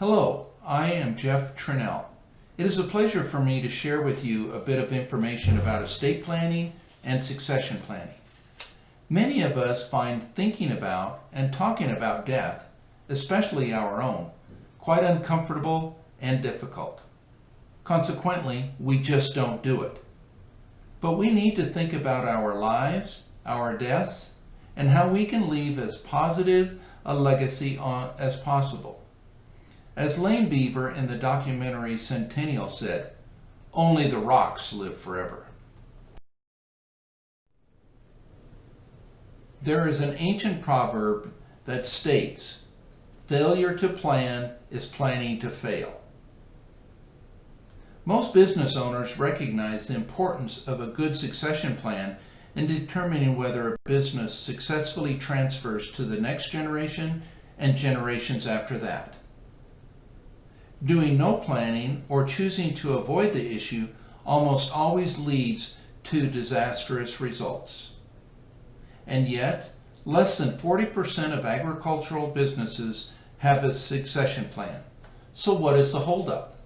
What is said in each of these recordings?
Hello, I am Jeff Tranel. It is a pleasure for me to share with you a bit of information about estate planning and succession planning. Many of us find thinking about and talking about death, especially our own, quite uncomfortable and difficult. Consequently, we just don't do it. But we need to think about our lives, our deaths, and how we can leave as positive a legacy as possible. As Lane Beaver in the documentary Centennial said, "Only the rocks live forever." There is an ancient proverb that states, "Failure to plan is planning to fail." Most business owners recognize the importance of a good succession plan in determining whether a business successfully transfers to the next generation and generations after that. Doing no planning or choosing to avoid the issue almost always leads to disastrous results. And yet, less than 40% of agricultural businesses have a succession plan. So what is the holdup?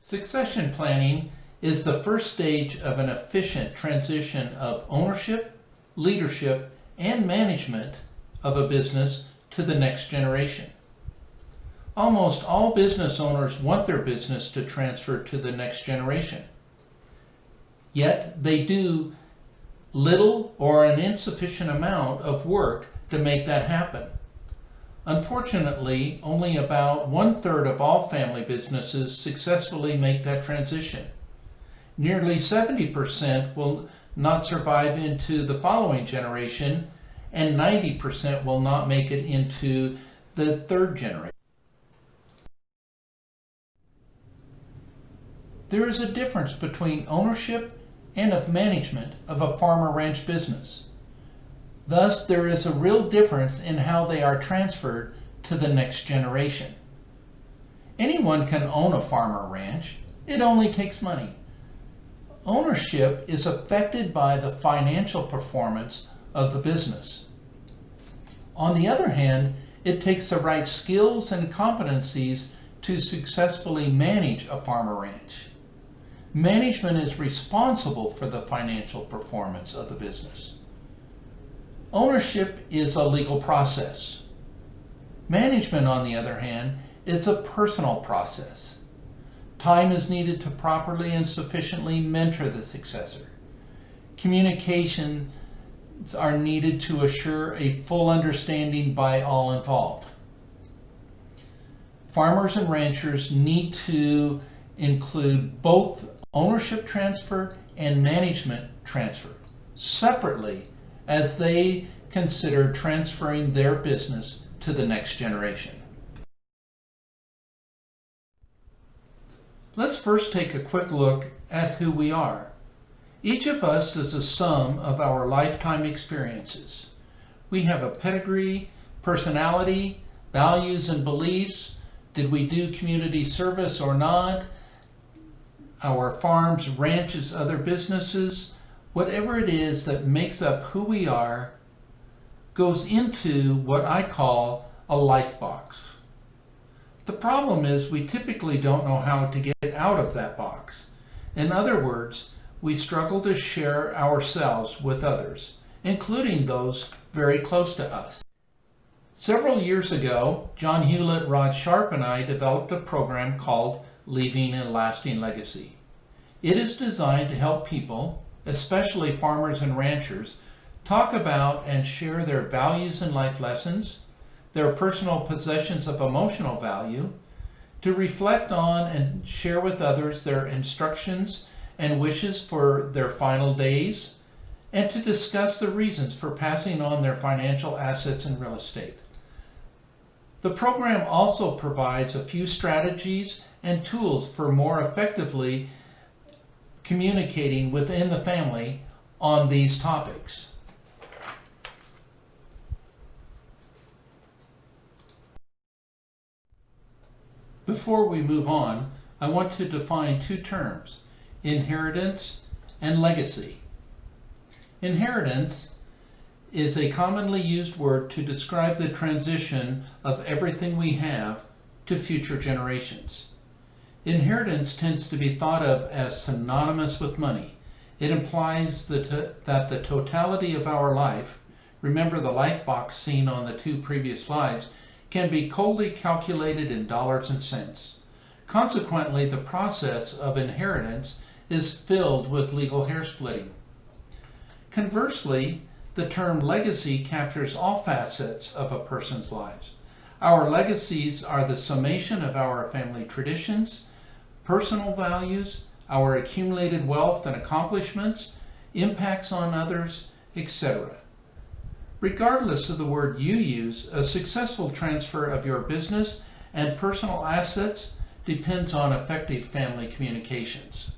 Succession planning is the first stage of an efficient transition of ownership, leadership, and management of a business to the next generation. Almost all business owners want their business to transfer to the next generation. Yet they do little or an insufficient amount of work to make that happen. Unfortunately, only about 1/3 of all family businesses successfully make that transition. Nearly 70% will not survive into the following generation, and 90% will not make it into the third generation. There is a difference between ownership and of management of a farm or ranch business. Thus, there is a real difference in how they are transferred to the next generation. Anyone can own a farm or ranch. It only takes money. Ownership is affected by the financial performance of the business. On the other hand, it takes the right skills and competencies to successfully manage a farm or ranch. Management is responsible for the financial performance of the business. Ownership is a legal process. Management, on the other hand, is a personal process. Time is needed to properly and sufficiently mentor the successor. Communications are needed to assure a full understanding by all involved. Farmers and ranchers need to include both ownership transfer and management transfer separately as they consider transferring their business to the next generation. Let's first take a quick look at who we are. Each of us is a sum of our lifetime experiences. We have a pedigree, personality, values and beliefs. Did we do community service or not? Our farms, ranches, other businesses, whatever it is that makes up who we are goes into what I call a life box. The problem is we typically don't know how to get out of that box. In other words, we struggle to share ourselves with others, including those very close to us. Several years ago, John Hewlett, Rod Sharp, and I developed a program called Leaving a Lasting Legacy. It is designed to help people, especially farmers and ranchers, talk about and share their values and life lessons, their personal possessions of emotional value, to reflect on and share with others their instructions and wishes for their final days, and to discuss the reasons for passing on their financial assets and real estate. The program also provides a few strategies and tools for more effectively communicating within the family on these topics. Before we move on, I want to define two terms: inheritance and legacy. Inheritance is a commonly used word to describe the transition of everything we have to future generations. Inheritance tends to be thought of as synonymous with money. It implies that the totality of our life, remember the life box seen on the 2 previous slides, can be coldly calculated in dollars and cents. Consequently, the process of inheritance is filled with legal hair splitting. Conversely, the term legacy captures all facets of a person's lives. Our legacies are the summation of our family traditions, personal values, our accumulated wealth and accomplishments, impacts on others, etc. Regardless of the word you use, a successful transfer of your business and personal assets depends on effective family communications.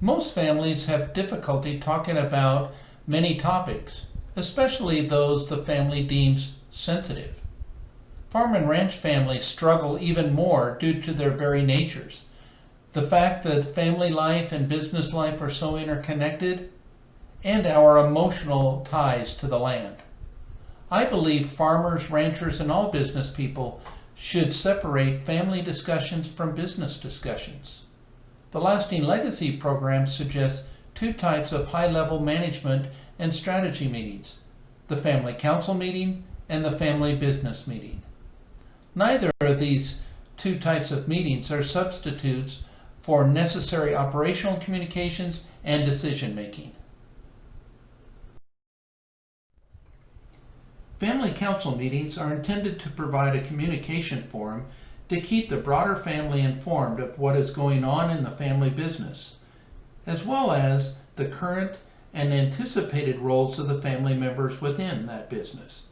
Most families have difficulty talking about many topics, especially those the family deems sensitive. Farm and ranch families struggle even more due to their very natures. The fact that family life and business life are so interconnected, and our emotional ties to the land. I believe farmers, ranchers, and all business people should separate family discussions from business discussions. The Lasting Legacy program suggests 2 types of high-level management and strategy meetings, the Family Council meeting and the Family Business meeting. Neither of these 2 types of meetings are substitutes for necessary operational communications and decision-making. Family Council meetings are intended to provide a communication forum to keep the broader family informed of what is going on in the family business, as well as the current and anticipated roles of the family members within that business.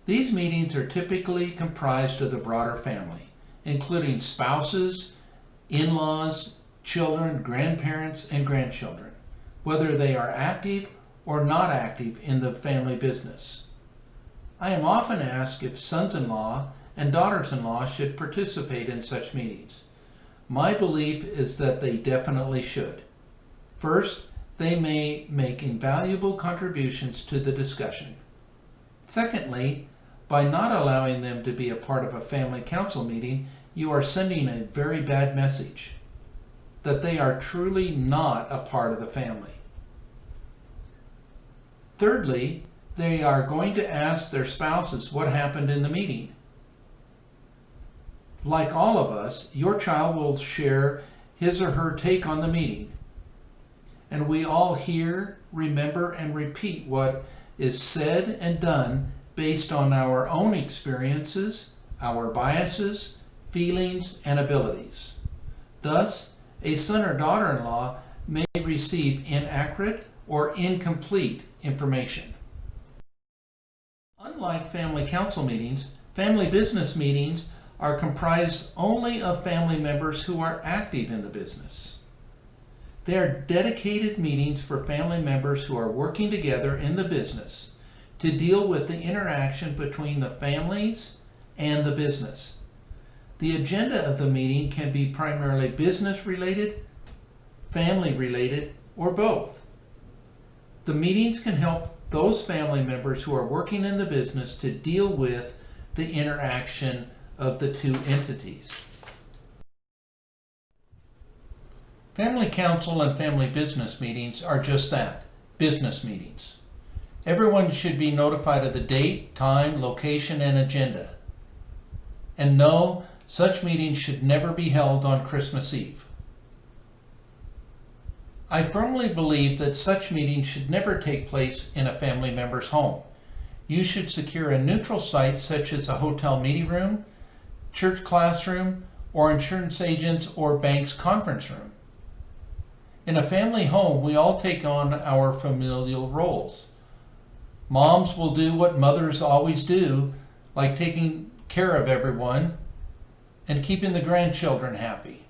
These meetings are typically comprised of the broader family, including spouses, in-laws, children, grandparents, and grandchildren, whether they are active or not active in the family business. I am often asked if sons-in-law and daughters-in-law should participate in such meetings. My belief is that they definitely should. First, they may make invaluable contributions to the discussion. Secondly, by not allowing them to be a part of a family council meeting, you are sending a very bad message that they are truly not a part of the family. Thirdly, they are going to ask their spouses what happened in the meeting. Like all of us, your child will share his or her take on the meeting. And we all hear, remember, and repeat what is said and done based on our own experiences, our biases, feelings, and abilities. Thus, a son or daughter-in-law may receive inaccurate or incomplete information. Unlike family council meetings, family business meetings are comprised only of family members who are active in the business. They are dedicated meetings for family members who are working together in the business to deal with the interaction between the families and the business. The agenda of the meeting can be primarily business related, family related, or both. The meetings can help those family members who are working in the business to deal with the interaction of the 2 entities. Family council and family business meetings are just that, business meetings. Everyone should be notified of the date, time, location, and agenda. And no, such meetings should never be held on Christmas Eve. I firmly believe that such meetings should never take place in a family member's home. You should secure a neutral site such as a hotel meeting room, church classroom, or insurance agent's or bank's conference room. In a family home, we all take on our familial roles. Moms will do what mothers always do, like taking care of everyone and keeping the grandchildren happy.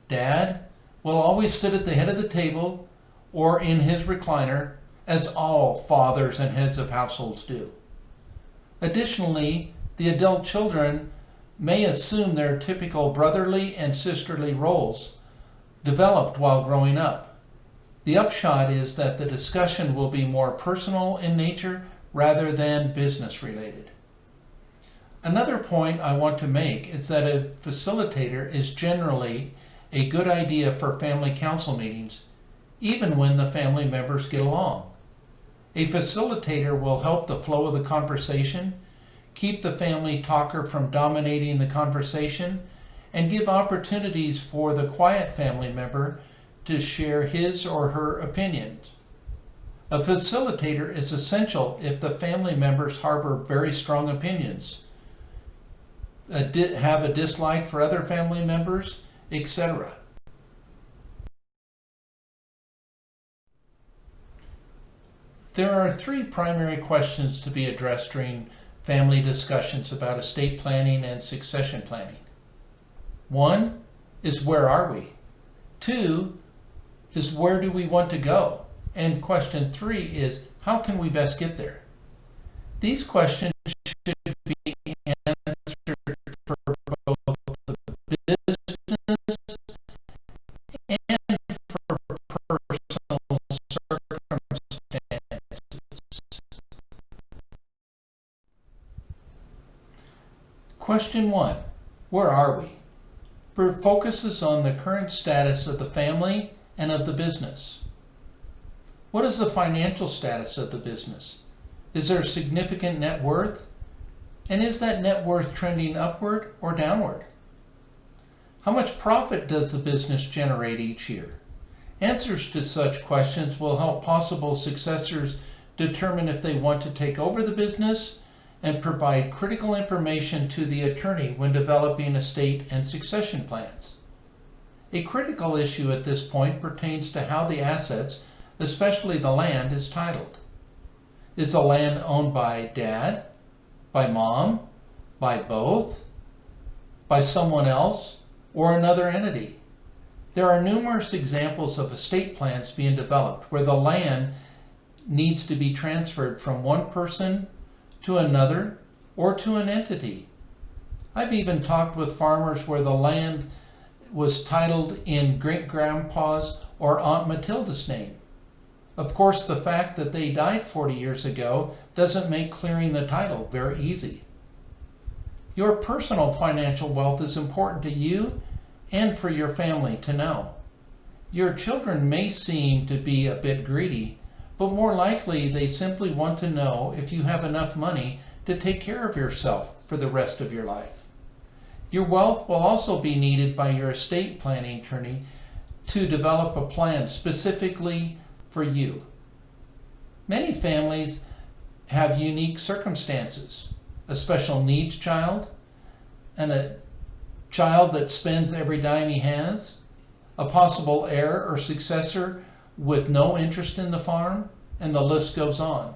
Dad will always sit at the head of the table or in his recliner, as all fathers and heads of households do. Additionally, the adult children may assume their typical brotherly and sisterly roles developed while growing up. The upshot is that the discussion will be more personal in nature rather than business related. Another point I want to make is that a facilitator is generally a good idea for family council meetings, even when the family members get along. A facilitator will help the flow of the conversation, keep the family talker from dominating the conversation, and give opportunities for the quiet family member to share his or her opinions. A facilitator is essential if the family members harbor very strong opinions, have a dislike for other family members, etc. There are 3 primary questions to be addressed during family discussions about estate planning and succession planning. 1 is, where are we? 2 is, where do we want to go? And question 3 is, how can we best get there? These questions should be answered for both the business and for personal circumstances. Question 1, where are we? Focuses on the current status of the family and of the business. What is the financial status of the business? Is there significant net worth? And is that net worth trending upward or downward? How much profit does the business generate each year? Answers to such questions will help possible successors determine if they want to take over the business and provide critical information to the attorney when developing estate and succession plans. A critical issue at this point pertains to how the assets, especially the land, is titled. Is the land owned by dad, by mom, by both, by someone else, or another entity? There are numerous examples of estate plans being developed where the land needs to be transferred from one person to another or to an entity. I've even talked with farmers where the land was titled in great-grandpa's or Aunt Matilda's name. Of course, the fact that they died 40 years ago doesn't make clearing the title very easy. Your personal financial wealth is important to you and for your family to know. Your children may seem to be a bit greedy, but more likely they simply want to know if you have enough money to take care of yourself for the rest of your life. Your wealth will also be needed by your estate planning attorney to develop a plan specifically for you. Many families have unique circumstances, a special needs child, and a child that spends every dime he has, a possible heir or successor with no interest in the farm, and the list goes on.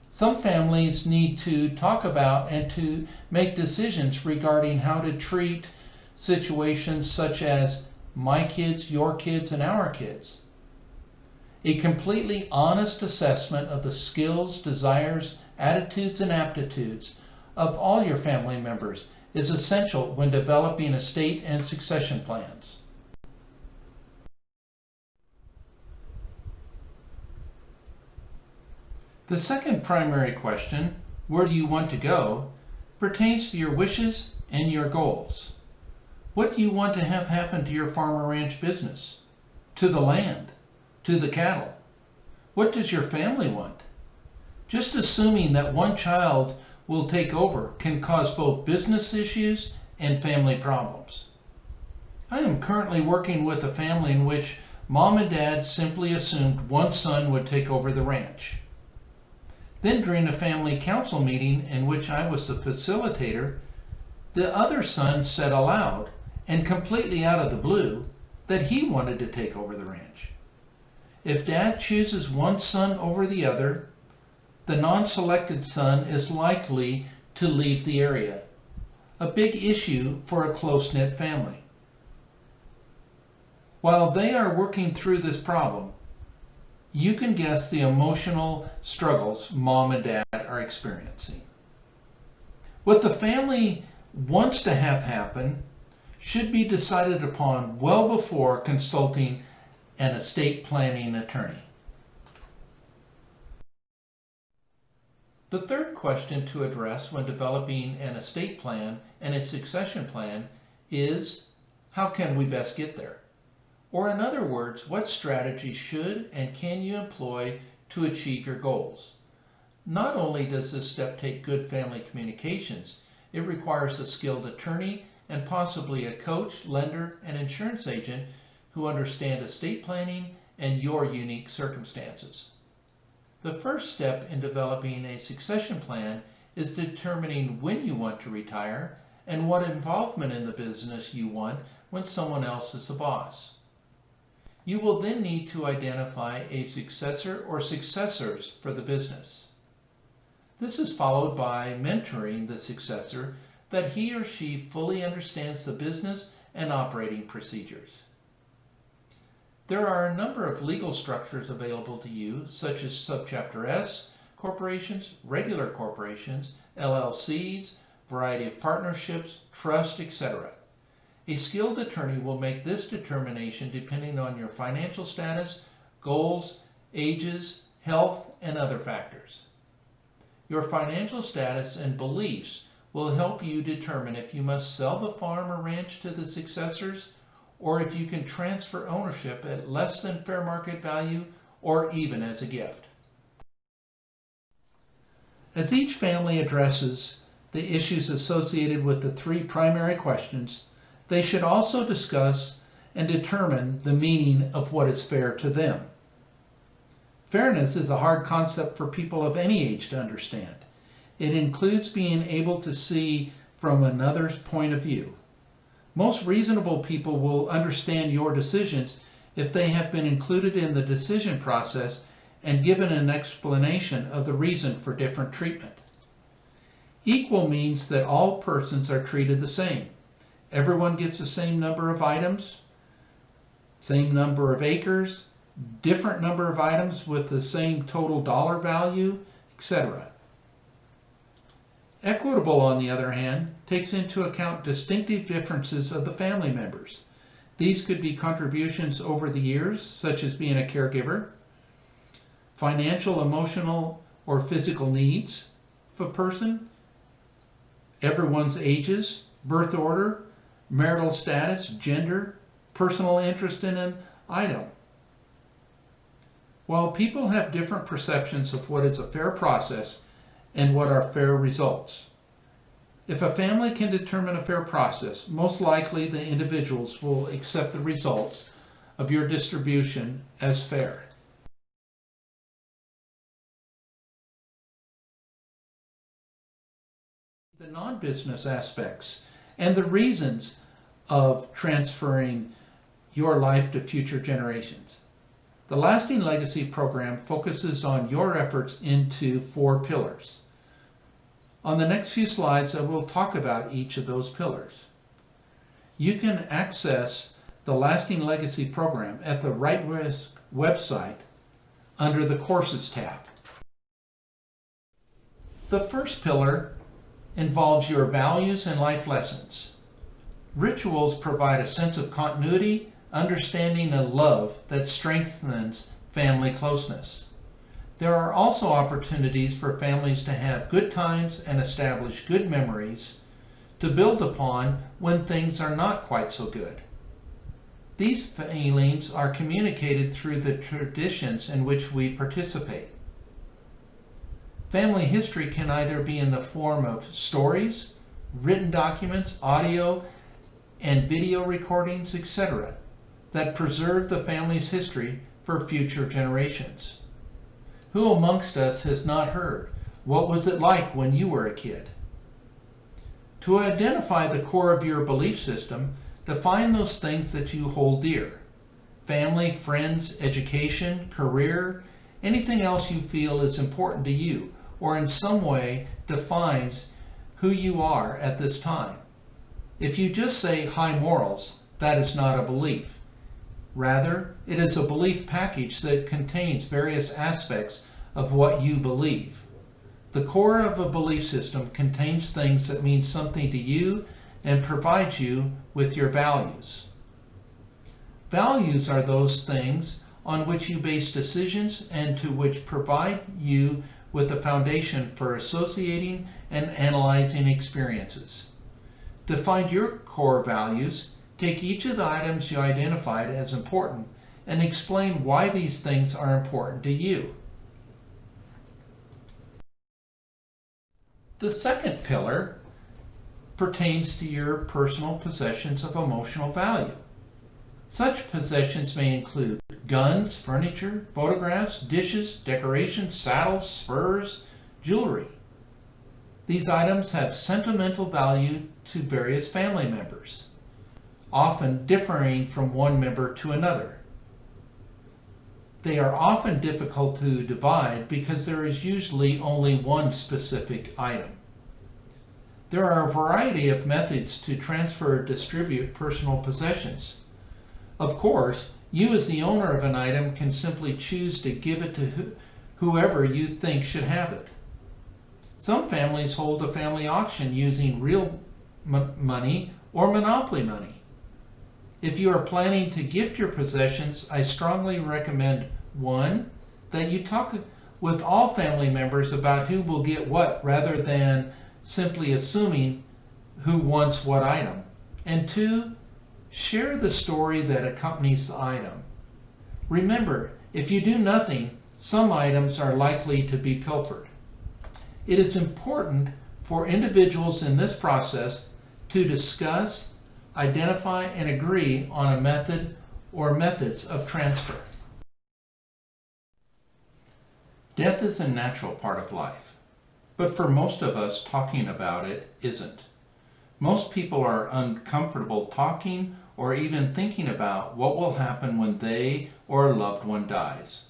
Some families need to talk about and to make decisions regarding how to treat situations such as my kids, your kids, and our kids. A completely honest assessment of the skills, desires, attitudes, and aptitudes of all your family members is essential when developing estate and succession plans. The second primary question, where do you want to go, pertains to your wishes and your goals. What do you want to have happen to your farm or ranch business, to the land, to the cattle? What does your family want? Just assuming that one child will take over can cause both business issues and family problems. I am currently working with a family in which mom and dad simply assumed one son would take over the ranch. Then during a family council meeting in which I was the facilitator, the other son said aloud, and completely out of the blue, that he wanted to take over the ranch. If dad chooses one son over the other, the non-selected son is likely to leave the area, a big issue for a close-knit family. While they are working through this problem, you can guess the emotional struggles mom and dad are experiencing. What the family wants to have happen should be decided upon well before consulting an estate planning attorney. The third question to address when developing an estate plan and a succession plan is, how can we best get there? Or in other words, what strategy should and can you employ to achieve your goals? Not only does this step take good family communications, it requires a skilled attorney and possibly a coach, lender, and insurance agent who understand estate planning and your unique circumstances. The first step in developing a succession plan is determining when you want to retire and what involvement in the business you want when someone else is the boss. You will then need to identify a successor or successors for the business. This is followed by mentoring the successor that he or she fully understands the business and operating procedures. There are a number of legal structures available to you, such as Subchapter S corporations, regular corporations, LLCs, variety of partnerships, trust, etc. A skilled attorney will make this determination depending on your financial status, goals, ages, health, and other factors. Your financial status and beliefs will help you determine if you must sell the farm or ranch to the successors, or if you can transfer ownership at less than fair market value or even as a gift. As each family addresses the issues associated with the three primary questions, they should also discuss and determine the meaning of what is fair to them. Fairness is a hard concept for people of any age to understand. It includes being able to see from another's point of view. Most reasonable people will understand your decisions if they have been included in the decision process and given an explanation of the reason for different treatment. Equal means that all persons are treated the same. Everyone gets the same number of items, same number of acres, different number of items with the same total dollar value, etc. Equitable, on the other hand, takes into account distinctive differences of the family members. These could be contributions over the years, such as being a caregiver, financial, emotional, or physical needs of a person, everyone's ages, birth order, marital status, gender, personal interest in an item. While people have different perceptions of what is a fair process and what are fair results, if a family can determine a fair process, most likely the individuals will accept the results of your distribution as fair. The non-business aspects and the reasons of transferring your life to future generations. The Lasting Legacy program focuses on your efforts into 4 pillars. On the next few slides, I will talk about each of those pillars. You can access the Lasting Legacy program at the Right Risk website under the Courses tab. The first pillar involves your values and life lessons. Rituals provide a sense of continuity, understanding, and love that strengthens family closeness. There are also opportunities for families to have good times and establish good memories to build upon when things are not quite so good. These feelings are communicated through the traditions in which we participate. Family history can either be in the form of stories, written documents, audio and video recordings, etc., that preserve the family's history for future generations. Who amongst us has not heard, "What was it like when you were a kid?" To identify the core of your belief system, define those things that you hold dear. Family, friends, education, career, anything else you feel is important to you or in some way defines who you are at this time. If you just say high morals, that is not a belief. Rather, it is a belief package that contains various aspects of what you believe. The core of a belief system contains things that mean something to you and provides you with your values. Values are those things on which you base decisions and to which provide you with a foundation for associating and analyzing experiences. To find your core values, take each of the items you identified as important and explain why these things are important to you. The second pillar pertains to your personal possessions of emotional value. Such possessions may include guns, furniture, photographs, dishes, decorations, saddles, spurs, jewelry. These items have sentimental value to various family members, often differing from one member to another. They are often difficult to divide because there is usually only one specific item. There are a variety of methods to transfer or distribute personal possessions. Of course, you as the owner of an item can simply choose to give it to whoever you think should have it. Some families hold a family auction using real money or monopoly money. If you are planning to gift your possessions, I strongly recommend 1. That you talk with all family members about who will get what rather than simply assuming who wants what item. And 2. Share the story that accompanies the item. Remember, if you do nothing, some items are likely to be pilfered. It is important for individuals in this process to discuss, identify, and agree on a method or methods of transfer. Death is a natural part of life, but for most of us, talking about it isn't. Most people are uncomfortable talking or even thinking about what will happen when they or a loved one dies.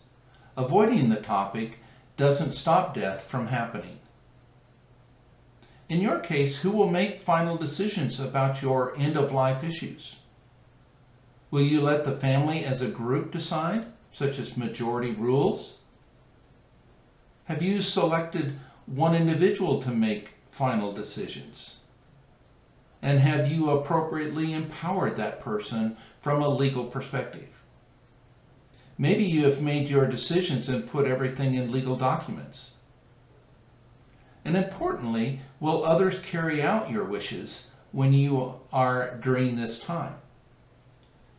Avoiding the topic doesn't stop death from happening. In your case, who will make final decisions about your end-of-life issues? Will you let the family as a group decide, such as majority rules? Have you selected one individual to make final decisions? And have you appropriately empowered that person from a legal perspective? Maybe you have made your decisions and put everything in legal documents. And importantly, will others carry out your wishes when you are during this time?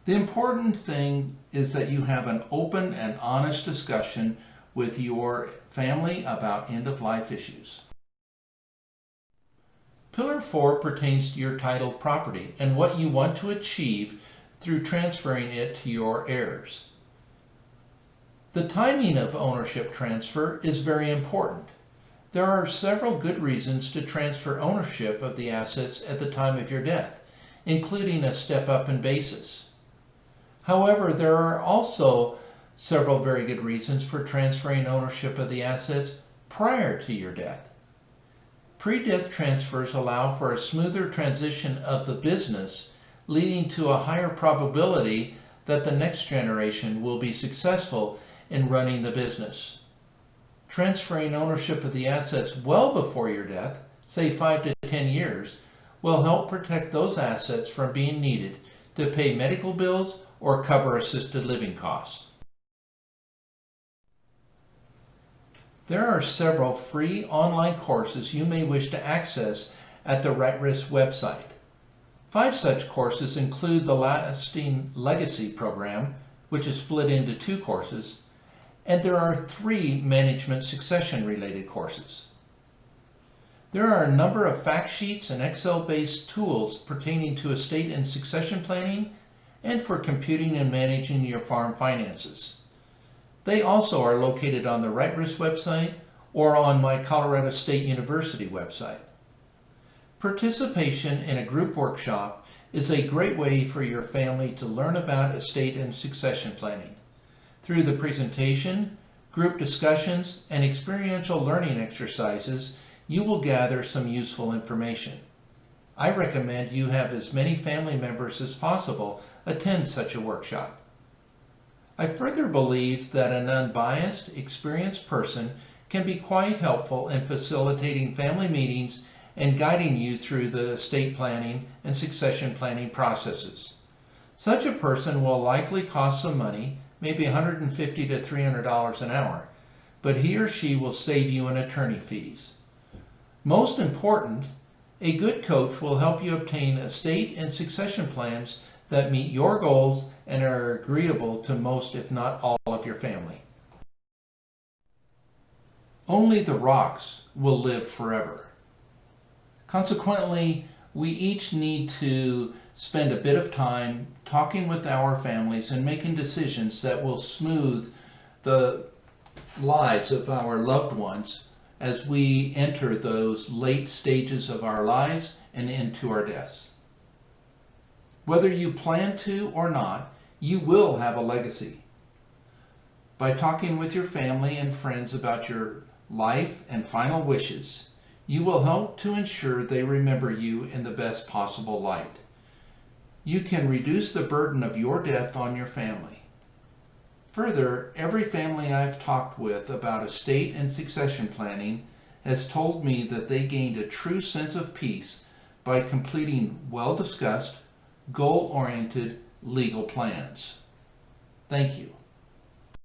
The important thing is that you have an open and honest discussion with your family about end-of-life issues. Pillar 4 pertains to your titled property and what you want to achieve through transferring it to your heirs. The timing of ownership transfer is very important. There are several good reasons to transfer ownership of the assets at the time of your death, including a step up in basis. However, there are also several very good reasons for transferring ownership of the assets prior to your death. Pre-death transfers allow for a smoother transition of the business, leading to a higher probability that the next generation will be successful in running the business. Transferring ownership of the assets well before your death, say 5 to 10 years, will help protect those assets from being needed to pay medical bills or cover assisted living costs. There are several free online courses you may wish to access at the Right Risk website. 5 such courses include the Lasting Legacy program, which is split into 2 courses, and there are 3 management succession related courses. There are a number of fact sheets and Excel-based tools pertaining to estate and succession planning and for computing and managing your farm finances. They also are located on the Right Risk website or on my Colorado State University website. Participation in a group workshop is a great way for your family to learn about estate and succession planning. Through the presentation, group discussions, and experiential learning exercises, you will gather some useful information. I recommend you have as many family members as possible attend such a workshop. I further believe that an unbiased, experienced person can be quite helpful in facilitating family meetings and guiding you through the estate planning and succession planning processes. Such a person will likely cost some money, maybe $150 to $300 an hour, but he or she will save you in attorney fees. Most important, a good coach will help you obtain estate and succession plans that meet your goals and are agreeable to most, if not all, of your family. Only the rocks will live forever. Consequently, we each need to spend a bit of time talking with our families and making decisions that will smooth the lives of our loved ones as we enter those late stages of our lives and into our deaths. Whether you plan to or not, you will have a legacy. By talking with your family and friends about your life and final wishes, you will help to ensure they remember you in the best possible light. You can reduce the burden of your death on your family. Further, every family I've talked with about estate and succession planning has told me that they gained a true sense of peace by completing well-discussed, goal-oriented legal plans. Thank you.